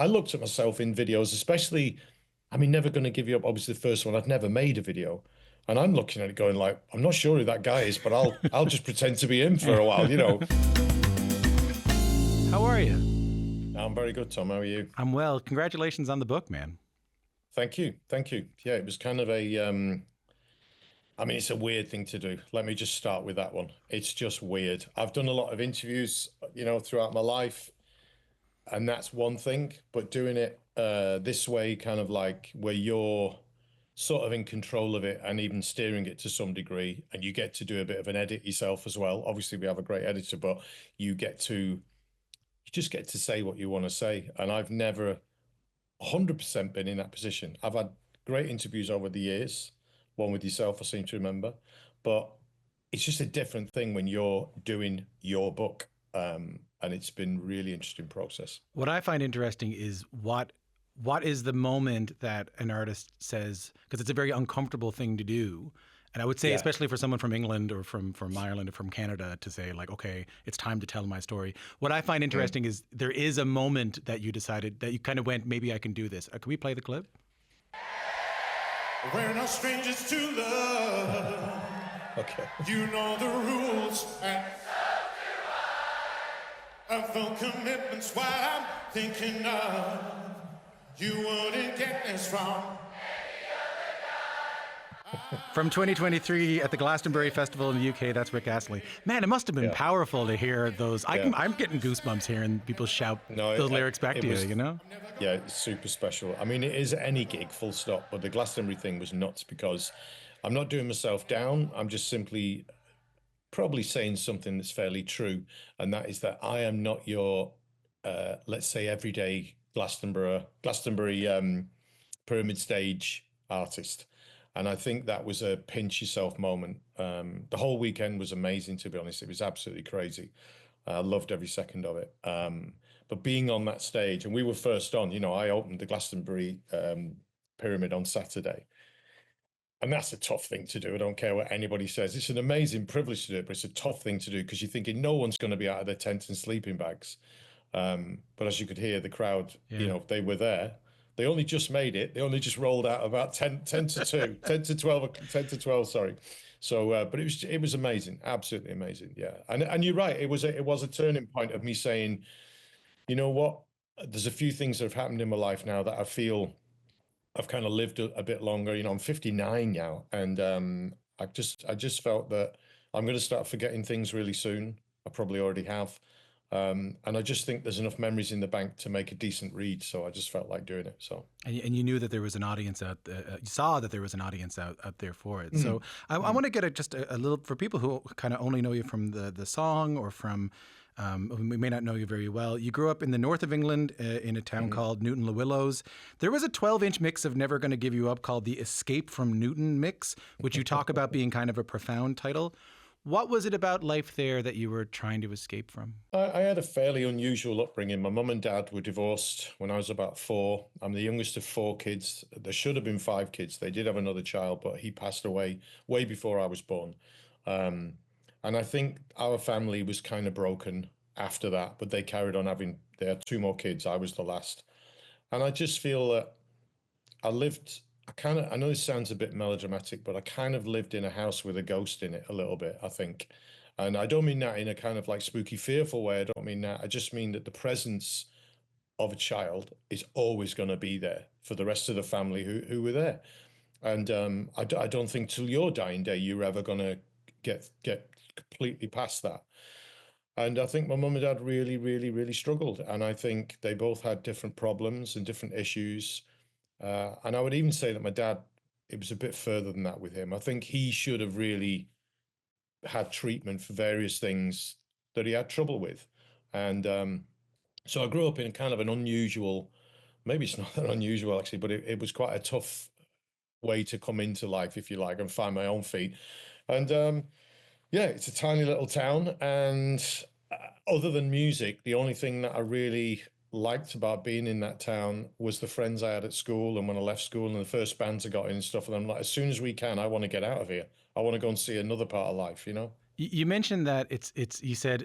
I looked at myself in videos, especially, I mean, Never Gonna Give You Up, obviously the first one. I'd never made a video. And I'm looking at it going like, I'm not sure who that guy is, but I'll just pretend to be him for a while, you know. How are you? I'm very good, Tom. How are you? I'm well. Congratulations on the book, man. Thank you. Thank you. Yeah, it was kind of I mean, it's a weird thing to do. Let me just start with that one. It's just weird. I've done a lot of interviews, throughout my life, and that's one thing, but doing it this way, kind of like where you're sort of in control of it and even steering it to some degree, and you get to do a bit of an edit yourself as well. Obviously, we have a great editor, but you get to you just get to say what you want to say. And I've never 100% been in that position. I've had great interviews over the years, one with yourself, I seem to remember, but it's just a different thing when you're doing your book. And it's been really interesting process. What I find interesting is what is the moment that an artist says, because it's a very uncomfortable thing to do. And I would say, Yeah. especially for someone from England or from Ireland or from Canada, to say like, okay, it's time to tell my story. What I find Mm. interesting is there is a moment that you decided that you kind of went, maybe I can do this. Can we play the clip? We're no strangers to love. Okay. You know the rules. And I full commitment's what I'm thinking of. You wouldn't get this wrong. From 2023 at the Glastonbury Festival in the UK, that's Rick Astley. Man, it must have been Yeah. powerful to hear those. Yeah. I'm getting goosebumps hearing people shout No, those lyrics back it to was- you, you know? Yeah, it's super special. I mean, it is any gig, full stop. But the Glastonbury thing was nuts because I'm not doing myself down. I'm just simply probably saying something that's fairly true, and that is that I am not your, let's say, everyday Glastonbury pyramid stage artist. And I think that was a pinch yourself moment. The whole weekend was amazing, to be honest. It was absolutely crazy. I loved every second of it. But being on that stage, and we were first on, I opened the Glastonbury pyramid on Saturday. And that's a tough thing to do. I don't care what anybody says. It's an amazing privilege to do it, but it's a tough thing to do because you're thinking no one's going to be out of their tents and sleeping bags. But as you could hear, the crowd, Yeah. they were there. They only just made it. They only just rolled out about 10 to 2, 10 to 12, 10 to 12, sorry. So, but it was amazing, absolutely amazing. Yeah. And you're right. It was a turning point of me saying, you know what? There's a few things that have happened in my life now that I feel I've kind of lived a bit longer. I'm 59 now, and I just felt that I'm going to start forgetting things really soon. I probably already have, and I just think there's enough memories in the bank to make a decent read. So I just felt like doing it. So And you knew that there was an audience out there, you saw that there was an audience out there for it. Mm. So I want to get just a little, for people who kind of only know you from the song or from, we may not know you very well. You grew up in the north of England in a town called Newton Le Willows. There was a 12-inch mix of Never Gonna Give You Up called the Escape from Newton mix, which you talk about being kind of a profound title. What was it about life there that you were trying to escape from? I had a fairly unusual upbringing. My mum and dad were divorced when I was about 4. I'm the youngest of 4 kids. There should have been 5 kids. They did have another child, but he passed away way before I was born. Um, and I think our family was kind of broken after that, but they carried on having, they had 2 more kids. I was the last. And I just feel that I know this sounds a bit melodramatic, but I kind of lived in a house with a ghost in it a little bit, I think. And I don't mean that in a kind of like spooky, fearful way. I don't mean that. I just mean that the presence of a child is always going to be there for the rest of the family who were there. And I don't think till your dying day you're ever going to get completely past that. And I think my mum and dad really, really, really struggled. And I think they both had different problems and different issues. And I would even say that my dad, it was a bit further than that with him. I think he should have really had treatment for various things that he had trouble with. And so I grew up in kind of an unusual, maybe it's not that unusual actually, but it was quite a tough way to come into life, if you like, and find my own feet. And yeah, it's a tiny little town. And other than music, the only thing that I really liked about being in that town was the friends I had at school and when I left school and the first bands I got in and stuff. And I'm like, as soon as we can, I want to get out of here. I want to go and see another part of life, you know? You mentioned that you said,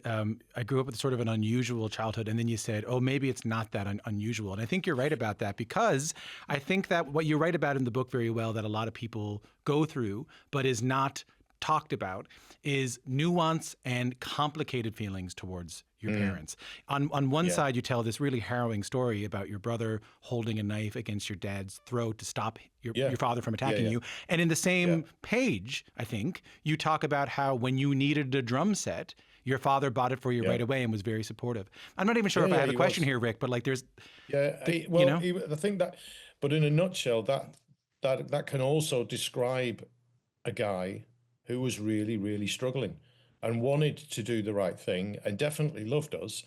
I grew up with sort of an unusual childhood, and then you said, oh, maybe it's not that unusual. And I think you're right about that, because I think that what you write about in the book very well, that a lot of people go through, but is not talked about, is nuance and complicated feelings towards your parents. On one side, you tell this really harrowing story about your brother holding a knife against your dad's throat to stop your father from attacking you. And in the same page, I think, you talk about how when you needed a drum set, your father bought it for you right away and was very supportive. I'm not even sure if I have a question here, Rick, but like there's... I think that, but in a nutshell, that can also describe a guy who was really, really struggling and wanted to do the right thing and definitely loved us.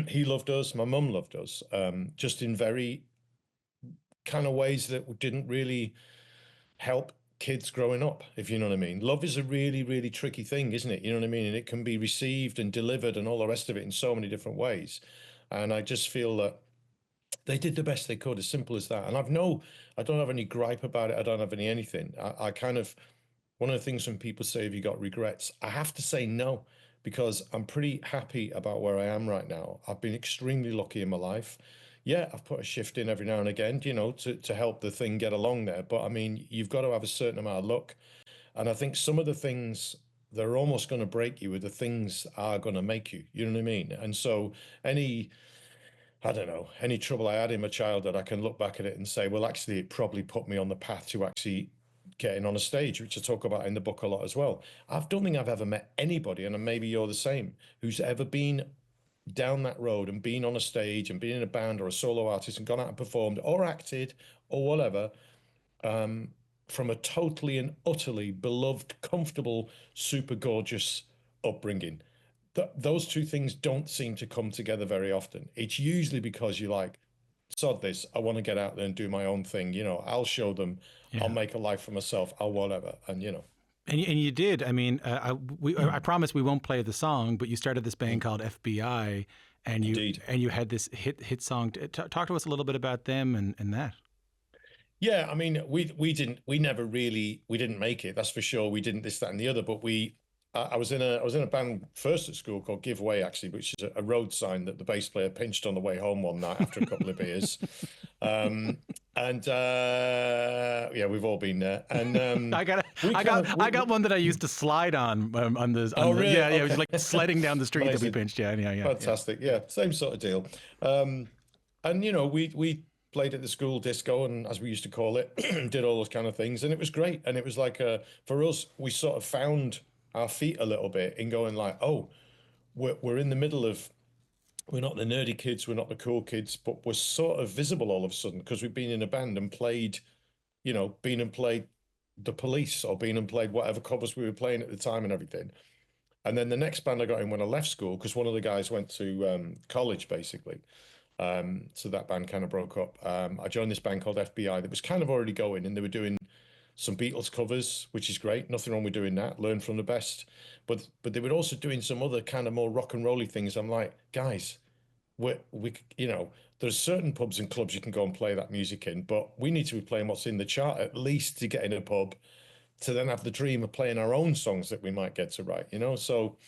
He loved us. My mum loved us, just in very kind of ways that didn't really help kids growing up, if you know what I mean. Love is a really, really tricky thing, isn't it? You know what I mean? And it can be received and delivered and all the rest of it in so many different ways. And I just feel that they did the best they could, as simple as that. And I don't have any gripe about it. I don't have anything. I kind of, one of the things when people say, have you got regrets? I have to say no, because I'm pretty happy about where I am right now. I've been extremely lucky in my life. Yeah, I've put a shift in every now and again, to help the thing get along there. But I mean, you've got to have a certain amount of luck. And I think some of the things that are almost going to break you are the things that are going to make you, you know what I mean? And so I don't know, any trouble I had in my childhood, I can look back at it and say, well, actually, it probably put me on the path to actually getting on a stage, which I talk about in the book a lot as well. I don't think I've ever met anybody, and maybe you're the same, who's ever been down that road and been on a stage and been in a band or a solo artist and gone out and performed or acted or whatever, from a totally and utterly beloved, comfortable, super gorgeous upbringing. Those two things don't seem to come together very often. It's usually because you're like, sod this, I want to get out there and do my own thing. I'll show them, I'll make a life for myself, I'll whatever. And And you did. I mean, I promise we won't play the song, but you started this band called FBI, and you had this hit song. Talk to us a little bit about them and that. Yeah, I mean, we didn't make it. That's for sure. We didn't this, that, and the other. But I was in a band first at school called Give Way, actually, which is a road sign that the bass player pinched on the way home one night after a couple of beers. Yeah, we've all been there. And I got one that I used to slide on this. Really? Yeah, Okay. it was like sledding down the street that we Amazing. pinched. Yeah. Fantastic. Yeah, same sort of deal. And we played at the school disco, and as we used to call it, did all those kind of things, and it was great. And it was like for us, we sort of found our feet a little bit in going like, oh, we're in the middle of, we're not the nerdy kids, we're not the cool kids, but we're sort of visible all of a sudden because we've been in a band and played, been and played the Police or been and played whatever covers we were playing at the time and everything. And then the next band I got in when I left school, because one of the guys went to college basically. So that band kind of broke up. I joined this band called FBI that was kind of already going, and they were doing some Beatles covers, which is great. Nothing wrong with doing that. Learn from the best. But they were also doing some other kind of more rock and rolly things. I'm like, guys, there's certain pubs and clubs you can go and play that music in, but we need to be playing what's in the chart at least to get in a pub, to then have the dream of playing our own songs that we might get to write, So,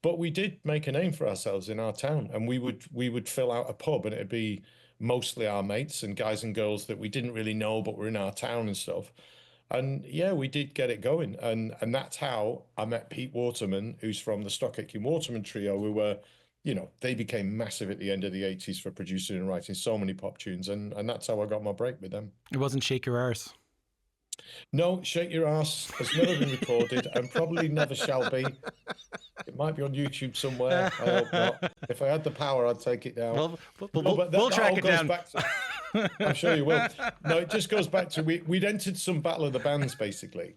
but we did make a name for ourselves in our town, and we would fill out a pub, and it'd be mostly our mates and guys and girls that we didn't really know, but were in our town and stuff. And yeah, we did get it going, and that's how I met Pete Waterman, who's from the Stock Aitken Waterman trio, who were, they became massive at the end of the 80s for producing and writing so many pop tunes, and that's how I got my break with them. It wasn't Shake Your Arse. No, Shake Your Arse has never been recorded and probably never shall be. It might be on YouTube somewhere. I hope not. If I had the power, I'd take it down. We'll track it down. I'm sure you will. No, it just goes back to we'd entered some Battle of the Bands, basically.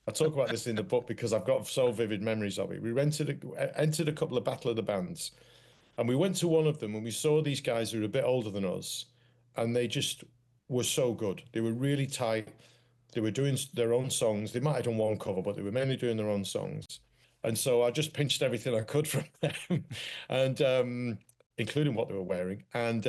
I talk about this in the book because I've got so vivid memories of it. We entered a couple of Battle of the Bands, and we went to one of them, and we saw these guys who were a bit older than us, and they just were so good. They were really tight. They were doing their own songs. They might have done one cover, but they were mainly doing their own songs. And so I just pinched everything I could from them, and including what they were wearing. And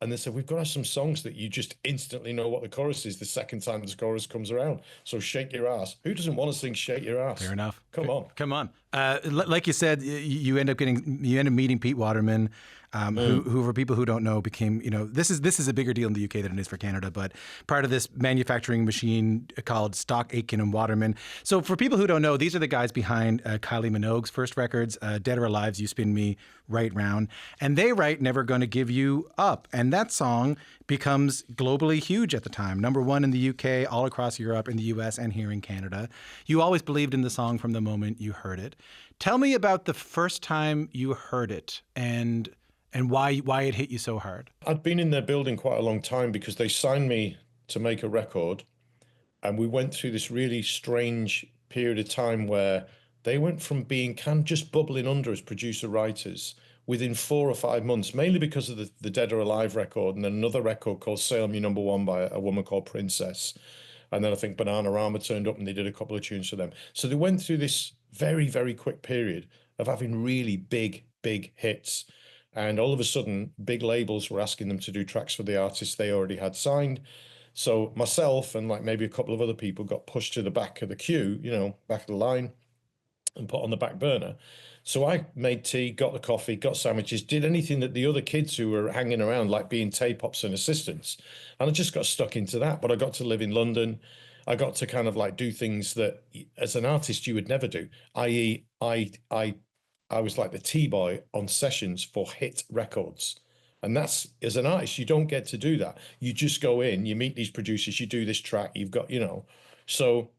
they said, we've got to have some songs that you just instantly know what the chorus is the second time the chorus comes around. So Shake Your Ass. Who doesn't want to sing Shake Your Ass? Fair enough. Come on. Come on. Like you said, you end up meeting Pete Waterman, who for people who don't know became, this is a bigger deal in the UK than it is for Canada, but part of this manufacturing machine called Stock Aitken and Waterman. So for people who don't know, these are the guys behind Kylie Minogue's first records, Dead or Alive's You Spin Me Right Round, and they write Never Gonna Give You Up, and that song becomes globally huge at the time, #1 in the UK, all across Europe, in the US, and here in Canada. You always believed in the song from the moment you heard it. Tell me about the first time you heard it and why it hit you so hard. I'd been in their building quite a long time because they signed me to make a record, and we went through this really strange period of time where they went from being kind of just bubbling under as producer writers within 4 or 5 months, mainly because of the Dead or Alive record, and then another record called Sail Me #1 by a woman called Princess. And then I think Bananarama turned up and they did a couple of tunes for them. So they went through this very, very quick period of having really big, big hits. And all of a sudden, big labels were asking them to do tracks for the artists they already had signed. So myself and like maybe a couple of other people got pushed to the back of the queue, back of the line, and put on the back burner. So I made tea, got the coffee, got sandwiches, did anything that the other kids who were hanging around, like being tape ops and assistants. And I just got stuck into that. But I got to live in London. I got to kind of like do things that as an artist you would never do, i.e. I was like the T-boy on sessions for hit records. And that's, as an artist, you don't get to do that. You just go in, you meet these producers, you do this track, you've got, So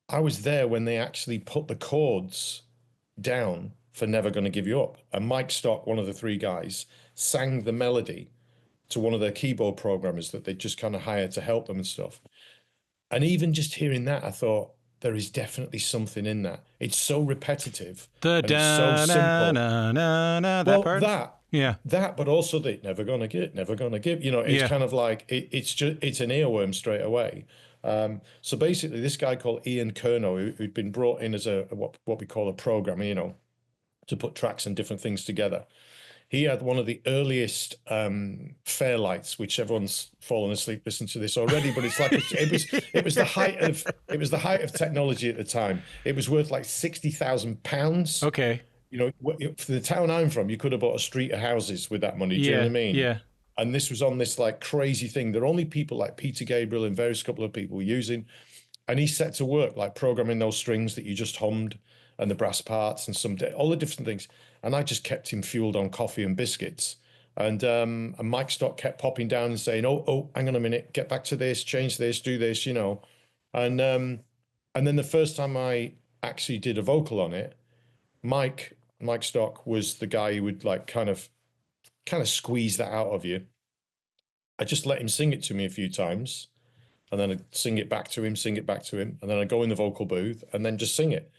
I was there when they actually put the chords down for Never Gonna Give You Up. And Mike Stock, one of the three guys, sang the melody to one of their keyboard programmers that they just kind of hired to help them and stuff. And even just hearing that, I thought, there is definitely something in that. It's so repetitive. And it's so simple. That part? That, but also the never gonna give. It's kind of like, it's an earworm straight away. So basically this guy called Ian Kerno, who'd been brought in as what we call a programmer, to put tracks and different things together. He had one of the earliest Fairlights, which everyone's fallen asleep listening to this already, but it's like it was the height of technology at the time. It was worth like £60,000. Okay. For the town I'm from, you could have bought a street of houses with that money. Do you know what I mean? Yeah. And this was on this like crazy thing that only people like Peter Gabriel and various couple of people were using. And he set to work like programming those strings that you just hummed and the brass parts and all the different things. And I just kept him fueled on coffee and biscuits. And Mike Stock kept popping down and saying, oh, hang on a minute, get back to this, change this, do this, And then the first time I actually did a vocal on it, Mike Stock was the guy who would like kind of squeeze that out of you. I just let him sing it to me a few times, and then I'd sing it back to him, and then I'd go in the vocal booth and then just sing it.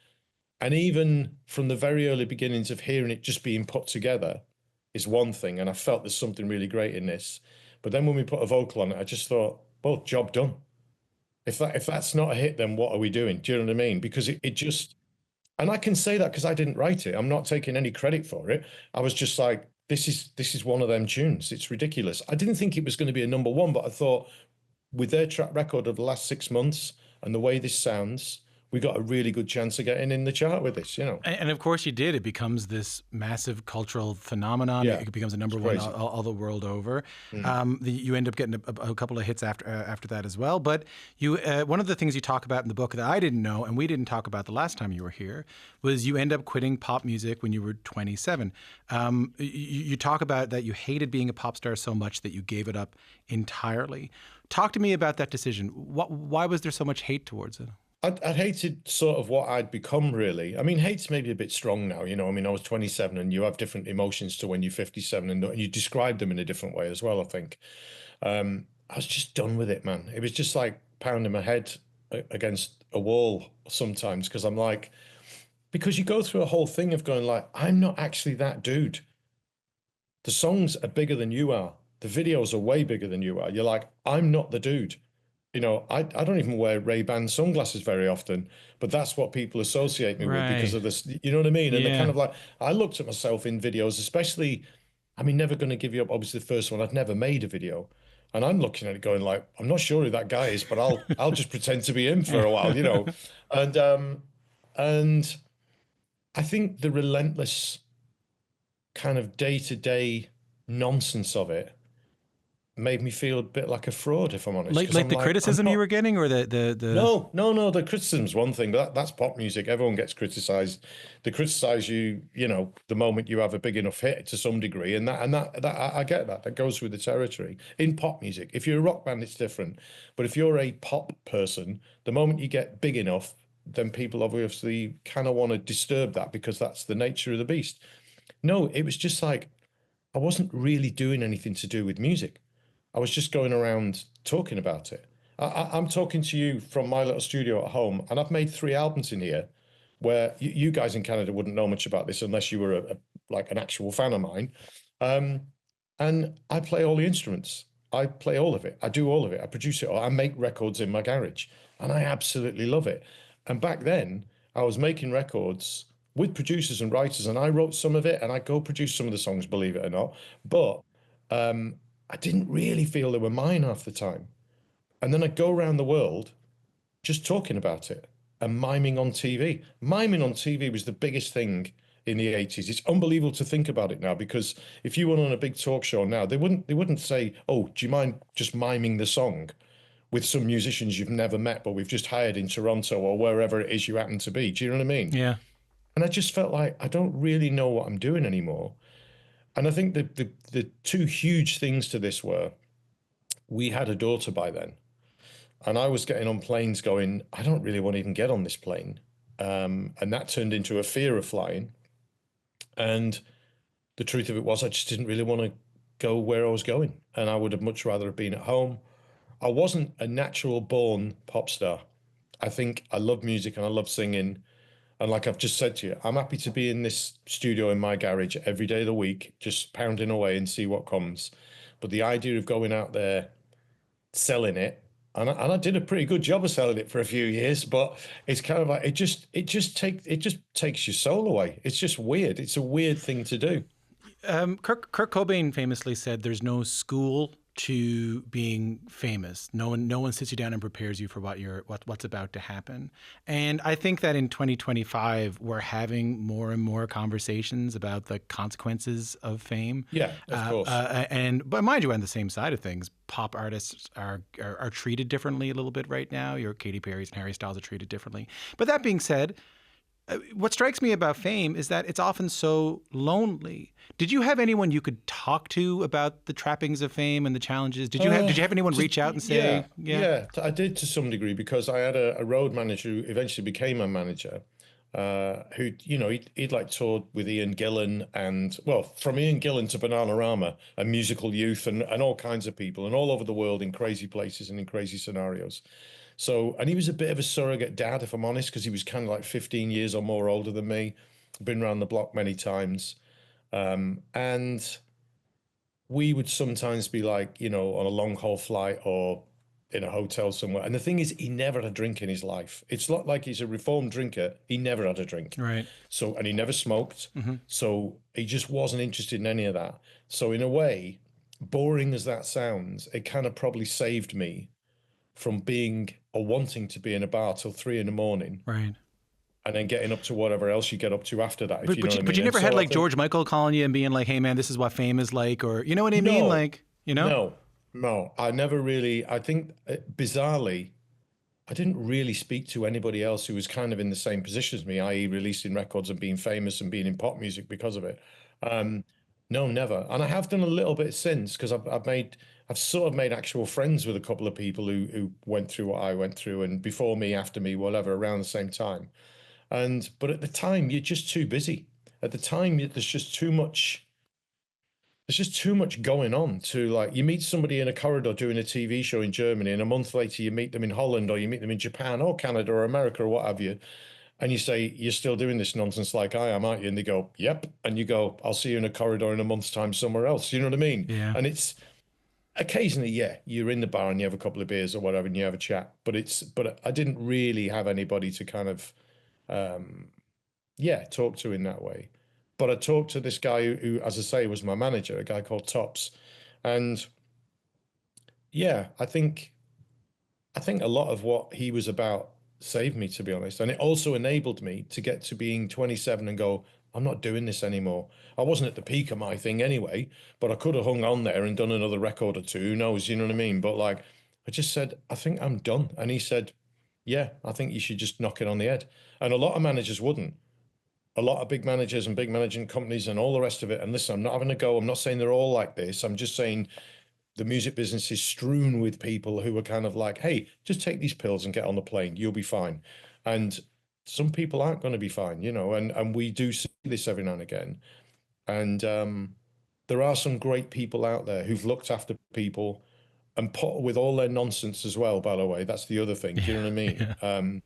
And even from the very early beginnings of hearing it just being put together is one thing, and I felt there's something really great in this. But then when we put a vocal on it, I just thought, well, job done. If that's not a hit, then what are we doing? Do you know what I mean? Because it just, and I can say that because I didn't write it. I'm not taking any credit for it. I was just like, this is one of them tunes. It's ridiculous. I didn't think it was going to be a #1, but I thought with their track record of the last 6 months and the way this sounds, we got a really good chance of getting in the chart with this, And of course you did. It becomes this massive cultural phenomenon. Yeah, it becomes a #1 all the world over. You end up getting a couple of hits after that as well. But you, one of the things you talk about in the book that I didn't know, and we didn't talk about the last time you were here, was you end up quitting pop music when you were 27. You talk about that you hated being a pop star so much that you gave it up entirely. Talk to me about that decision. Why was there so much hate towards it? I hated sort of what I'd become, really. I mean, hate's maybe a bit strong now, I mean, I was 27 and you have different emotions to when you're 57 and you describe them in a different way as well, I think. I was just done with it, man. It was just like pounding my head against a wall sometimes because I'm like, because you go through a whole thing of going like, I'm not actually that dude. The songs are bigger than you are. The videos are way bigger than you are. You're like, I'm not the dude. I don't even wear Ray-Ban sunglasses very often, but that's what people associate me with because of this, you know what I mean? And they're kind of like, I looked at myself in videos, especially, I mean, Never Gonna Give You Up, obviously the first one, I'd never made a video. And I'm looking at it going like, I'm not sure who that guy is, but I'll just pretend to be him for a while, And I think the relentless kind of day-to-day nonsense of it made me feel a bit like a fraud, if I'm honest. Because Like I'm the like, I'm criticism you not. were getting, or the No. The criticism's one thing, but that's pop music. Everyone gets criticized. They criticize you, the moment you have a big enough hit to some degree, and that I get that. That goes with the territory in pop music. If you're a rock band, it's different. But if you're a pop person, the moment you get big enough, then people obviously kind of want to disturb that because that's the nature of the beast. No, it was just like I wasn't really doing anything to do with music. I was just going around talking about it. I'm talking to you from my little studio at home, and I've made 3 albums in here where you guys in Canada wouldn't know much about this unless you were like an actual fan of mine. Um, and I play all the instruments. I play all of it. I do all of it. I produce it all. I make records in my garage, and I absolutely love it. And back then, I was making records with producers and writers, and I wrote some of it, and I co-produced some of the songs, believe it or not. But I didn't really feel they were mine half the time. And then I'd go around the world just talking about it and miming on TV. Miming on TV was the biggest thing in the 80s. It's unbelievable to think about it now because if you went on a big talk show now, they wouldn't say, "Oh, do you mind just miming the song with some musicians you've never met, but we've just hired in Toronto or wherever it is you happen to be?" Do you know what I mean? yeah. And I just felt like I don't really know what I'm doing anymore. And I think the two huge things to this were we had a daughter by then, and I was getting on planes going, I don't really want to even get on this plane. And that turned into a fear of flying. And the truth of it was, I just didn't really want to go where I was going. And I would have much rather have been at home. I wasn't a natural born pop star. I think I love music and I love singing. And like I've just said to you, I'm happy to be in this studio in my garage every day of the week, just pounding away and see what comes. But the idea of going out there selling it, and I did a pretty good job of selling it for a few years, but it's kind of like it just takes your soul away. It's just weird. It's a weird thing to do. Kurt Cobain famously said, "There's no school to being famous. No one sits you down and prepares you for what's about to happen." And I think that in 2025, we're having more and more conversations about the consequences of fame. Yeah, of course. But mind you, on the same side of things, pop artists are treated differently a little bit right now. Your Katy Perry's and Harry Styles are treated differently. But that being said, what strikes me about fame is that it's often so lonely. Did you have anyone you could talk to about the trappings of fame and the challenges? Did you have anyone reach out and say, yeah, I did to some degree because I had a road manager who eventually became a manager, who he'd like toured with Ian Gillan and well, from Ian Gillan to Bananarama and Musical Youth and all kinds of people and all over the world in crazy places and in crazy scenarios. So, and he was a bit of a surrogate dad, if I'm honest, because he was kind of like 15 years or more older than me, been around the block many times. And we would sometimes be like, on a long haul flight or in a hotel somewhere. And the thing is, he never had a drink in his life. It's not like he's a reformed drinker. He never had a drink. right? So, and he never smoked. So he just wasn't interested in any of that. So, in a way, boring as that sounds, it kind of probably saved me from being or wanting to be in a bar till 3 a.m. Right. and then getting up to whatever else you get up to after that. If you know what I mean. But you never And had so I like think- George Michael calling you and being like, "Hey man, this is what fame is like," or you know what I mean? No. Like, No, I never really. I think bizarrely, I didn't really speak to anybody else who was kind of in the same position as me, i.e., releasing records and being famous and being in pop music because of it. Um, no, never. And I have done a little bit since because I've sort of made actual friends with a couple of people who went through what I went through and before me, after me, whatever, around the same time. But at the time, you're just too busy. At the time, there's just too much. There's just too much going on to like you meet somebody in a corridor doing a TV show in Germany, and a month later you meet them in Holland or you meet them in Japan or Canada or America or what have you, and you say, "You're still doing this nonsense like I am, aren't you?" And they go, "Yep." And you go, "I'll see you in a corridor in a month's time somewhere else." You know what I mean? Yeah. And it's occasionally, yeah, you're in the bar and you have a couple of beers or whatever and you have a chat. But I didn't really have anybody to kind of talk to in that way. But I talked to this guy who, as I say, was my manager, a guy called Tops. And yeah, I think a lot of what he was about saved me, to be honest. And it also enabled me to get to being 27 and go, I'm not doing this anymore. I wasn't at the peak of my thing anyway, but I could have hung on there and done another record or two. Who knows? You know what I mean? But like, I just said, I think I'm done. And he said, yeah, I think you should just knock it on the head. And a lot of managers wouldn't. A lot of big managers and big managing companies and all the rest of it. And listen, I'm not having a go. I'm not saying they're all like this. I'm just saying the music business is strewn with people who are kind of like, hey, just take these pills and get on the plane. You'll be fine. And some people aren't going to be fine, you know, and we do see this every now and again. And there are some great people out there who've looked after people and put with all their nonsense as well, by the way. That's the other thing. Do you know what I mean? Yeah.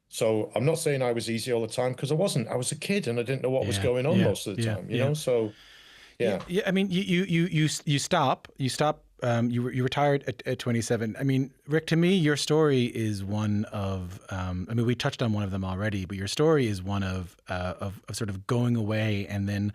So I'm not saying I was easy all the time because I wasn't. I was a kid and I didn't know what was Yeah. going on Yeah. most of the Yeah. time, you Yeah. know? So Yeah, yeah. yeah. I mean, you stop. You retired at 27. I mean, Rick, to me, your story is one of. I mean, we touched on one of them already, but your story is one of sort of going away and then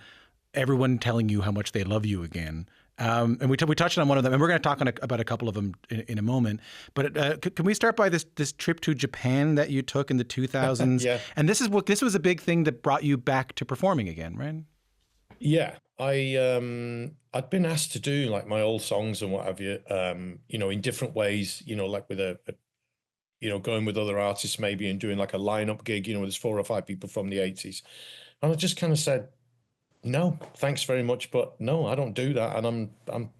everyone telling you how much they love you again. And we touched on one of them, and we're going to talk about a couple of them in a moment. But can we start by this trip to Japan that you took in the 2000s? Yeah. And this was a big thing that brought you back to performing again, right? Yeah, I'd been asked to do like my old songs and what have you, you know, in different ways, you know, like with you know, going with other artists maybe and doing like a lineup gig, you know, there's 4 or 5 people from the 80s. And I just kind of said, no, thanks very much, but no, I don't do that, and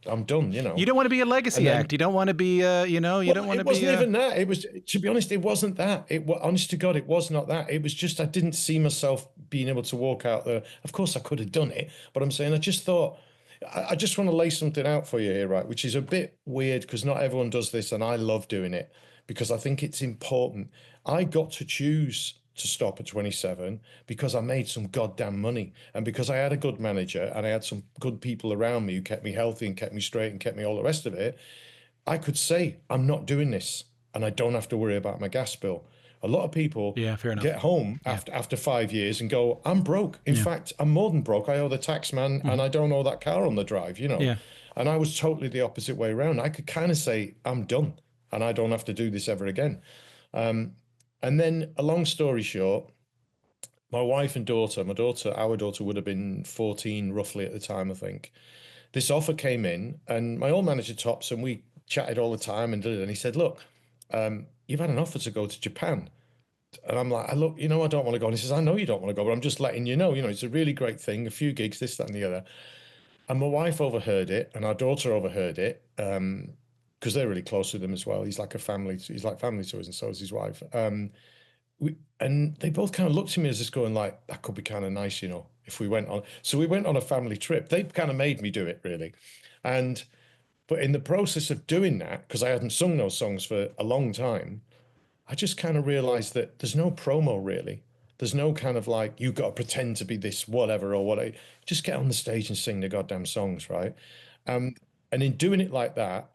I'm done, you know. You don't want to be a legacy And then act. You don't want to be, you don't want to it be. wasn't even that. It was, to be honest, it wasn't that. Honest to God, it was not that. It was just I didn't see myself being able to walk out there. Of course, I could have done it, but I'm saying I just thought. I just want to lay something out for you here, right? Which is a bit weird because not everyone does this, and I love doing it because I think it's important. I got to choose to stop at 27 because I made some goddamn money and because I had a good manager and I had some good people around me who kept me healthy and kept me straight and kept me all the rest of it. I could say, I'm not doing this and I don't have to worry about my gas bill. A lot of people Yeah, fair enough. get home Yeah. after 5 years and go, I'm broke. In fact, I'm more than broke. I owe the tax man and I don't owe that car on the drive, you know. Yeah. And I was totally the opposite way around. I could kind of say, I'm done and I don't have to do this ever again. And then, a long story short, my wife and daughter, our daughter would have been 14 roughly at the time, I think. This offer came in, and my old manager Tops, and we chatted all the time and did it. And he said, look, you've had an offer to go to Japan. And I'm like, look, you know, I don't want to go. And he says, I know you don't want to go, but I'm just letting you know, it's a really great thing, a few gigs, this, that, and the other. And my wife overheard it, and our daughter overheard it, because they're really close with him as well. He's like family to us, and so is his wife. And they both kind of looked at me as just going like, that could be kind of nice, if we went on. So we went on a family trip. They kind of made me do it, really. But in the process of doing that, because I hadn't sung those songs for a long time, I just kind of realized that there's no promo, really. There's no kind of like, you've got to pretend to be this whatever or whatever. Just get on the stage and sing the goddamn songs, right? And in doing it like that,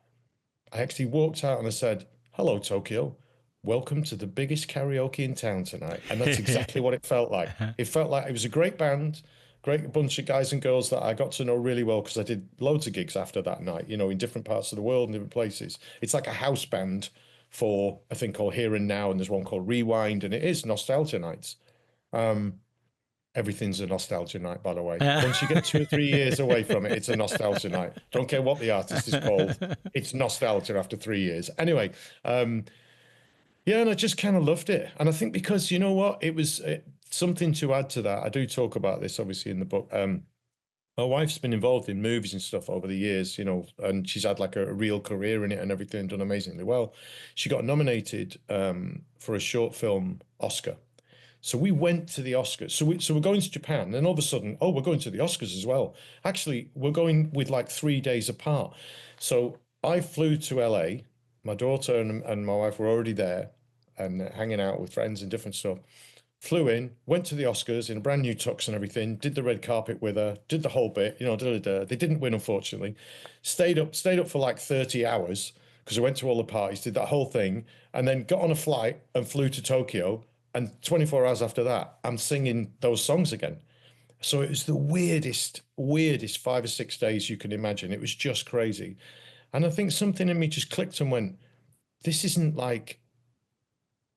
I actually walked out and I said, hello, Tokyo. Welcome to the biggest karaoke in town tonight. And that's exactly what it felt like. It felt like it was a great band, great bunch of guys and girls that I got to know really well because I did loads of gigs after that night, in different parts of the world and different places. It's like a house band for a thing called Here and Now, and there's one called Rewind, and it is nostalgia nights. Everything's a nostalgia night, by the way. Once you get 2 or 3 years away from it, it's a nostalgia night. Don't care what the artist is called. It's nostalgia after 3 years. Anyway, yeah, and I just kind of loved it. And I think because, you know what, it was something to add to that. I do talk about this, obviously, in the book. My wife's been involved in movies and stuff over the years, and she's had like a real career in it and everything, done amazingly well. She got nominated for a short film Oscar. So we went to the Oscars. So we're going to Japan, and all of a sudden, we're going to the Oscars as well. Actually, we're going with like 3 days apart. So I flew to LA. My daughter and my wife were already there and hanging out with friends and different stuff. Flew in, went to the Oscars in a brand new tux and everything, did the red carpet with her, did the whole bit, They didn't win, unfortunately. Stayed up for like 30 hours because we went to all the parties, did that whole thing, and then got on a flight and flew to Tokyo. And 24 hours after that, I'm singing those songs again. So it was the weirdest 5 or 6 days you can imagine. It was just crazy. And I think something in me just clicked and went, this isn't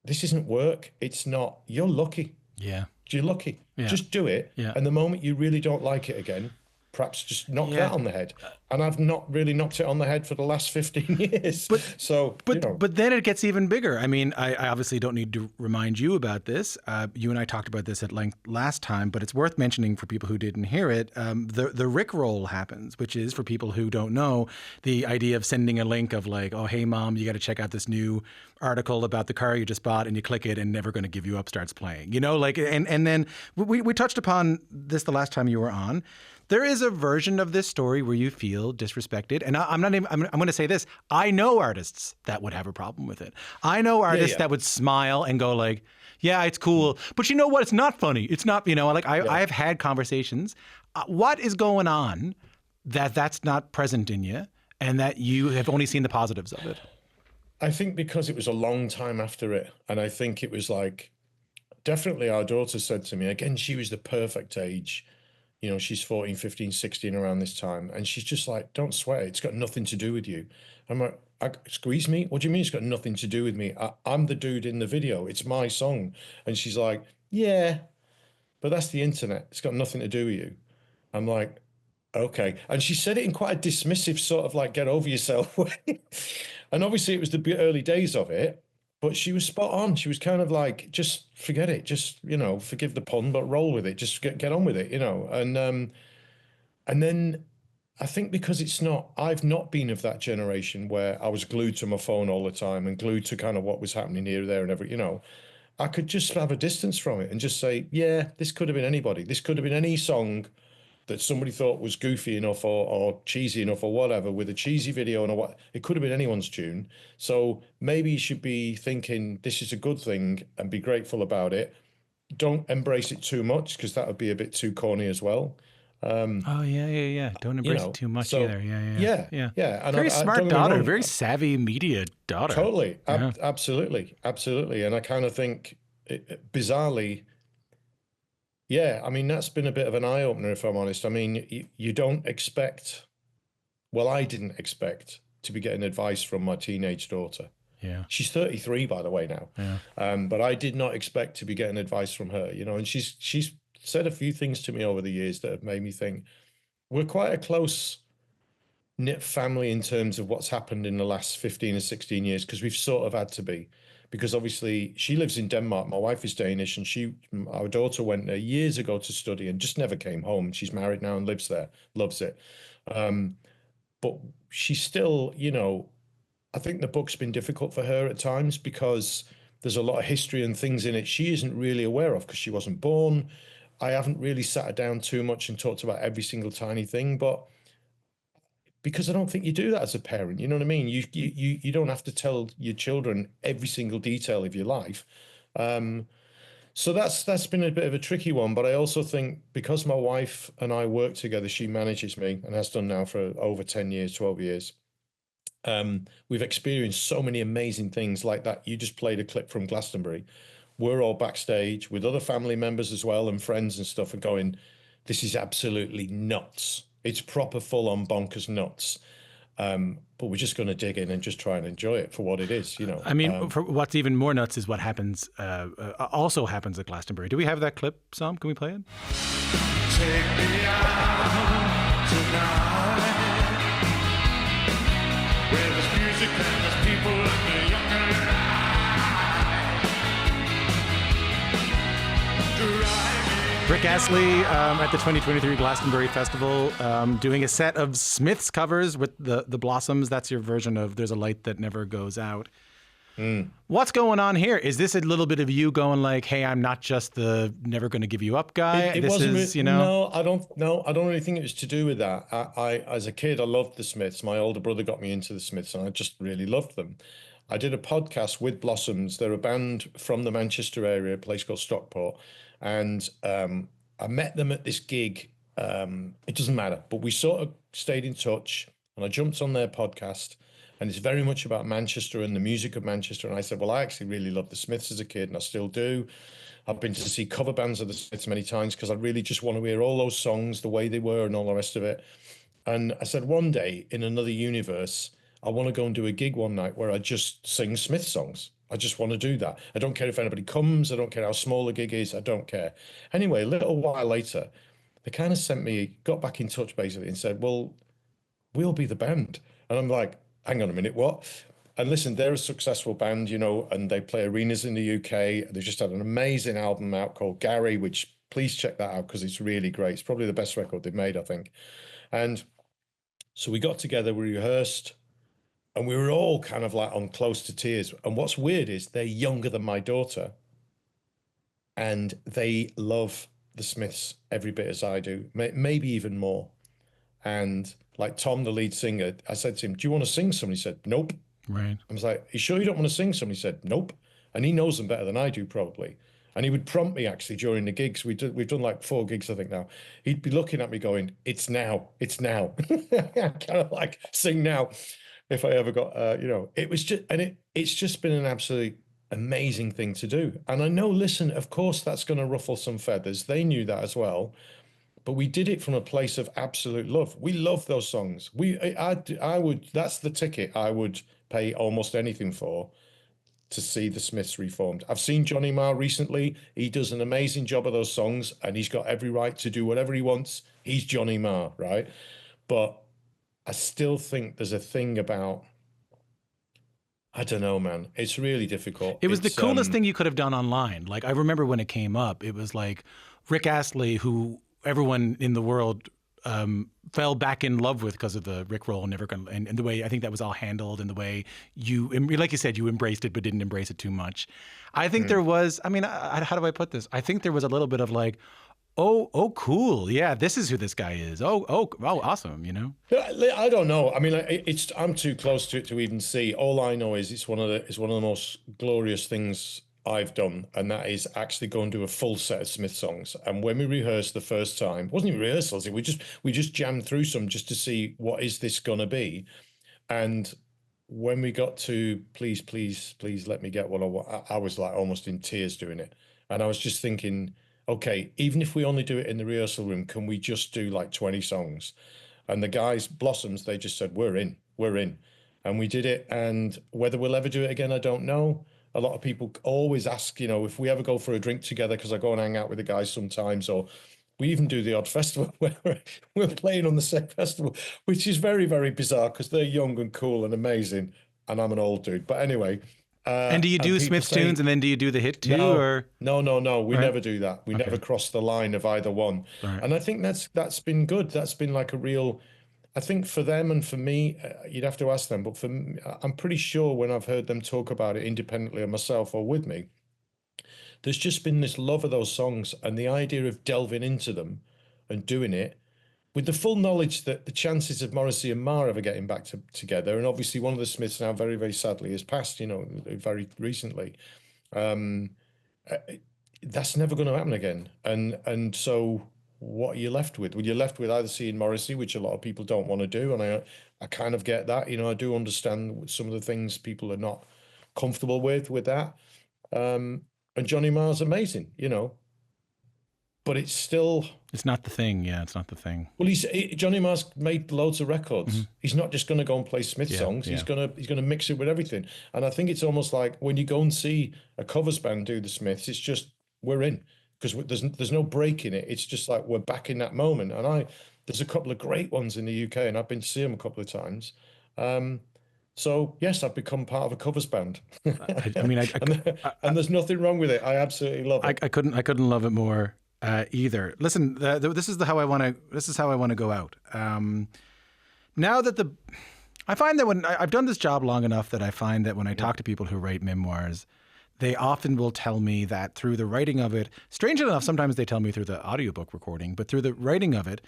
this isn't work. It's not. You're lucky. Yeah. You're lucky. Yeah. Just do it. Yeah. And the moment you really don't like it again, perhaps just knock Yeah. that on the head. And I've not really knocked it on the head for the last 15 years. But then it gets even bigger. I mean, I obviously don't need to remind you about this. You and I talked about this at length last time, but it's worth mentioning for people who didn't hear it. The Rickroll happens, which is, for people who don't know, the idea of sending a link of like, oh, hey, Mom, you got to check out this new article about the car you just bought, and you click it and Never Gonna Give You Up starts playing. You know, like, and then we touched upon this the last time you were on. There is a version of this story where you feel disrespected. And I'm going to say this. I know artists that would have a problem with it. I know artists that would smile and go like, yeah, it's cool. But you know what? It's not funny. It's not, you know, like I have had conversations. What is going on that's not present in you and that you have only seen the positives of it? I think because it was a long time after it. And I think it was like, definitely our daughter said to me, again, she was the perfect age. You know, she's 14, 15, 16 around this time. And she's just like, don't sweat it. It's got nothing to do with you. I'm like, squeeze me? What do you mean it's got nothing to do with me? I'm the dude in the video. It's my song. And she's like, yeah, but that's the internet. It's got nothing to do with you. I'm like, okay. And she said it in quite a dismissive sort of like, get over yourself way. And obviously it was the early days of it. But she was spot on. She was kind of like, just forget it. Just, you know, forgive the pun, but roll with it. Just get on with it, you know. And then I think because I've not been of that generation where I was glued to my phone all the time and glued to kind of what was happening here, there, and every, you know, I could just have a distance from it and just say, yeah, this could have been anybody. This could have been any song that somebody thought was goofy enough or cheesy enough or whatever, with a cheesy video and what, it could have been anyone's tune. So maybe you should be thinking this is a good thing and be grateful about it. Don't embrace it too much, because that would be a bit too corny as well. Oh yeah. Don't embrace it too much either. Yeah. And very smart don't get me daughter, wrong, very savvy media daughter. Totally, Yeah. absolutely. And I kind of think, bizarrely, yeah, I mean, that's been a bit of an eye opener, if I'm honest. I mean, you don't expect, well, I didn't expect to be getting advice from my teenage daughter. Yeah. She's 33, by the way, now. Yeah. But I did not expect to be getting advice from her, you know, and she's said a few things to me over the years that have made me think we're quite a close knit family in terms of what's happened in the last 15 or 16 years, because we've sort of had to be. Because obviously she lives in Denmark. My wife is Danish, and our daughter went there years ago to study and just never came home. She's married now and lives there, loves it. But she's still, you know, I think the book's been difficult for her at times because there's a lot of history and things in it she isn't really aware of because she wasn't born. I haven't really sat her down too much and talked about every single tiny thing, but because I don't think you do that as a parent, you know what I mean? You don't have to tell your children every single detail of your life. So that's been a bit of a tricky one, but I also think because my wife and I work together, she manages me and has done now for over 10 years, 12 years. We've experienced so many amazing things like that. You just played a clip from Glastonbury. We're all backstage with other family members as well and friends and stuff, and going, this is absolutely nuts. It's proper full-on bonkers nuts. But we're just going to dig in and just try and enjoy it for what it is, you know. I mean, for what's even more nuts is what happens, also happens at Glastonbury. Do we have that clip, Sam? Can we play it? Take me out tonight, where there's music and there's people and the young and Rick Astley at the 2023 Glastonbury Festival, doing a set of Smiths covers with the Blossoms. That's your version of There's a Light That Never Goes Out. What's going on here? Is this a little bit of you going like, hey, I'm not just the never going to give you up guy? It this wasn't, is, you know. No, I don't really think it was to do with that. I as a kid, I loved the Smiths. My older brother got me into the Smiths and I just really loved them. I did a podcast with Blossoms. They're a band from the Manchester area, a place called Stockport. And I met them at this gig. It doesn't matter, but we sort of stayed in touch and I jumped on their podcast, and it's very much about Manchester and the music of Manchester. And I said, well, I actually really loved the Smiths as a kid and I still do. I've been to see cover bands of the Smiths many times because I really just want to hear all those songs the way they were and all the rest of it. And I said, one day in another universe, I want to go and do a gig one night where I just sing Smith songs. I just want to do that. I don't care if anybody comes. I don't care how small the gig is. I don't care. Anyway, a little while later, they kind of got back in touch basically and said, well, we'll be the band. And I'm like, hang on a minute, what? And listen, they're a successful band, and they play arenas in the UK. They just had an amazing album out called Gary, which please check that out because it's really great. It's probably the best record they've made, I think. And so we got together, we rehearsed, and we were all kind of like on close to tears. And what's weird is they're younger than my daughter, and they love the Smiths every bit as I do, maybe even more. And like Tom, the lead singer, I said to him, "Do you want to sing some?" He said, "Nope." Right. I was like, "Are you sure you don't want to sing some?" He said, "Nope." And he knows them better than I do, probably. And he would prompt me actually during the gigs. We've done like 4 gigs, I think now. He'd be looking at me going, "It's now, it's now." Kind of like sing now. If I ever got, it was just, and it's just been an absolutely amazing thing to do. And I know, listen, of course, that's going to ruffle some feathers. They knew that as well. But we did it from a place of absolute love. We love those songs. I would, that's the ticket I would pay almost anything for, to see the Smiths reformed. I've seen Johnny Marr recently. He does an amazing job of those songs, and he's got every right to do whatever he wants. He's Johnny Marr, right? But I still think there's a thing about, I don't know, man. It's really difficult. It was the coolest thing you could have done online. Like, I remember when it came up, it was like Rick Astley, who everyone in the world fell back in love with because of the Rickroll and the way I think that was all handled, and the way you, like you said, you embraced it but didn't embrace it too much. I think there was, I mean, how do I put this? I think there was a little bit of like, oh, cool, yeah, this is who this guy is. Oh, awesome, I don't know. I mean, I'm too close to it to even see. All I know is it's one of the most glorious things I've done, and that is actually go and do a full set of Smith songs. And when we rehearsed the first time, it wasn't even rehearsals, we just jammed through some just to see what is this gonna be. And when we got to please, please, please let me get what I want, I was like almost in tears doing it. And I was just thinking, okay, even if we only do it in the rehearsal room, can we just do like 20 songs? And the guys, Blossoms, they just said, we're in. And we did it. And whether we'll ever do it again, I don't know. A lot of people always ask, if we ever go for a drink together, because I go and hang out with the guys sometimes, or we even do the odd festival where we're playing on the same festival, which is very, very bizarre because they're young and cool and amazing, and I'm an old dude. But anyway. And do you do Smith's tunes and then do you do the hit too? No. We never do that. We never cross the line of either one. Right. And I think that's been good. That's been like a real, I think for them and for me, you'd have to ask them, but for me, I'm pretty sure when I've heard them talk about it independently of myself or with me, there's just been this love of those songs and the idea of delving into them and doing it with the full knowledge that the chances of Morrissey and Marr ever getting back together, and obviously one of the Smiths now very, very sadly has passed, very recently. That's never going to happen again. And so what are you left with? Well, you're left with either seeing Morrissey, which a lot of people don't want to do, and I kind of get that. I do understand some of the things people are not comfortable with that. And Johnny Marr's amazing, but it's not the thing. Yeah, it's not the thing. Well, Johnny Marr's made loads of records. Mm-hmm. He's not just going to go and play Smith songs. Yeah. He's gonna mix it with everything. And I think it's almost like when you go and see a covers band do the Smiths, it's just we're in, because there's no break in it. It's just like we're back in that moment. And there's a couple of great ones in the UK, and I've been to see them a couple of times. So yes, I've become part of a covers band. I mean, and there's nothing wrong with it. I absolutely love it. I couldn't love it more. Either. Listen, this is how I want to go out. Now that I find that when I've done this job long enough that I find that when I talk to people who write memoirs, they often will tell me that through the writing of it, strangely enough, sometimes they tell me through the audiobook recording, but through the writing of it,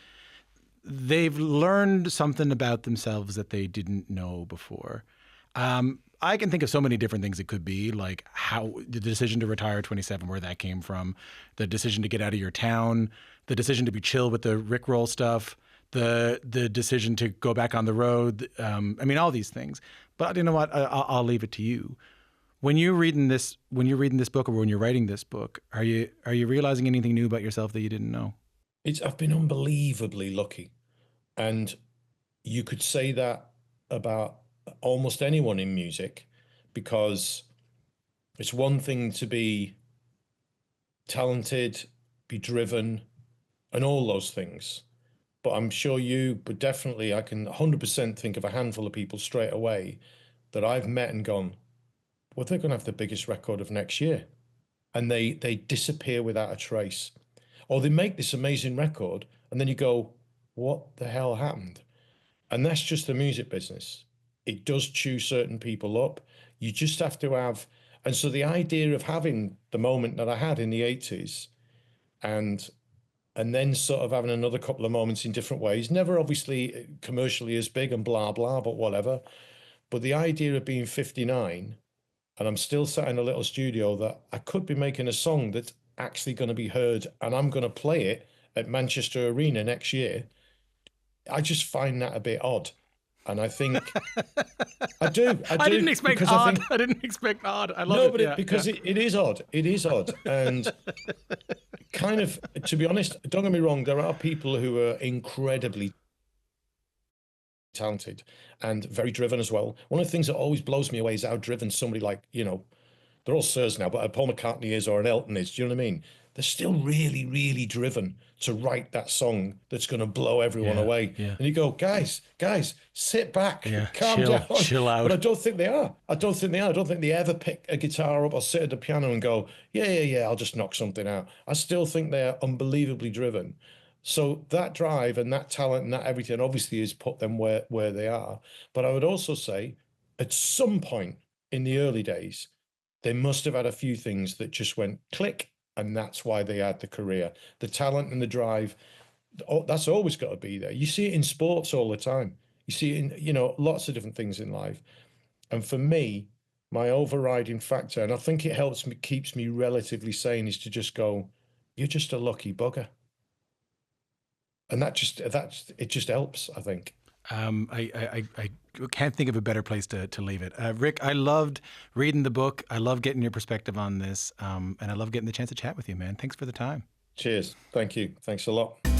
they've learned something about themselves that they didn't know before. I can think of so many different things it could be, like how the decision to retire at 27, where that came from, the decision to get out of your town, the decision to be chill with the Rickroll stuff, the decision to go back on the road. I mean, all these things. But you know what? I'll leave it to you. When you're reading this book, or when you're writing this book, are you realizing anything new about yourself that you didn't know? I've been unbelievably lucky, and you could say that about almost anyone in music, because it's one thing to be talented, be driven, and all those things. But I'm sure but definitely I can 100% think of a handful of people straight away that I've met and gone, well, they're going to have the biggest record of next year. And they disappear without a trace. Or they make this amazing record, and then you go, what the hell happened? And that's just the music business. It does chew certain people up. You just have to have, and so the idea of having the moment that I had in the 80s and then sort of having another couple of moments in different ways, never obviously commercially as big and blah, blah, but whatever. But the idea of being 59 and I'm still sat in a little studio that I could be making a song that's actually going to be heard and I'm going to play it at Manchester Arena next year. I just find that a bit odd. And I think I do. I didn't expect odd. I didn't expect odd. I love it. No, but because it is odd. It is odd. And kind of, to be honest, don't get me wrong, there are people who are incredibly talented and very driven as well. One of the things that always blows me away is how driven somebody like, they're all sirs now, but a Paul McCartney is or an Elton is, do you know what I mean? They're still really, really driven to write that song that's going to blow everyone away. Yeah. And you go, guys, sit back, calm chill, down. chill out. But I don't think they are. I don't think they ever pick a guitar up or sit at the piano and go, yeah, I'll just knock something out. I still think they're unbelievably driven. So that drive and that talent and that everything obviously has put them where they are. But I would also say at some point in the early days, they must have had a few things that just went click, and that's why they had the career. The talent and the drive, that's always got to be there. You see it in sports all the time. You see it in, lots of different things in life. And for me, my overriding factor, and I think it keeps me relatively sane, is to just go, you're just a lucky bugger. And it just helps, I think. I can't think of a better place to leave it. Rick, I loved reading the book. I love getting your perspective on this. And I love getting the chance to chat with you, man. Thanks for the time. Cheers. Thank you. Thanks a lot.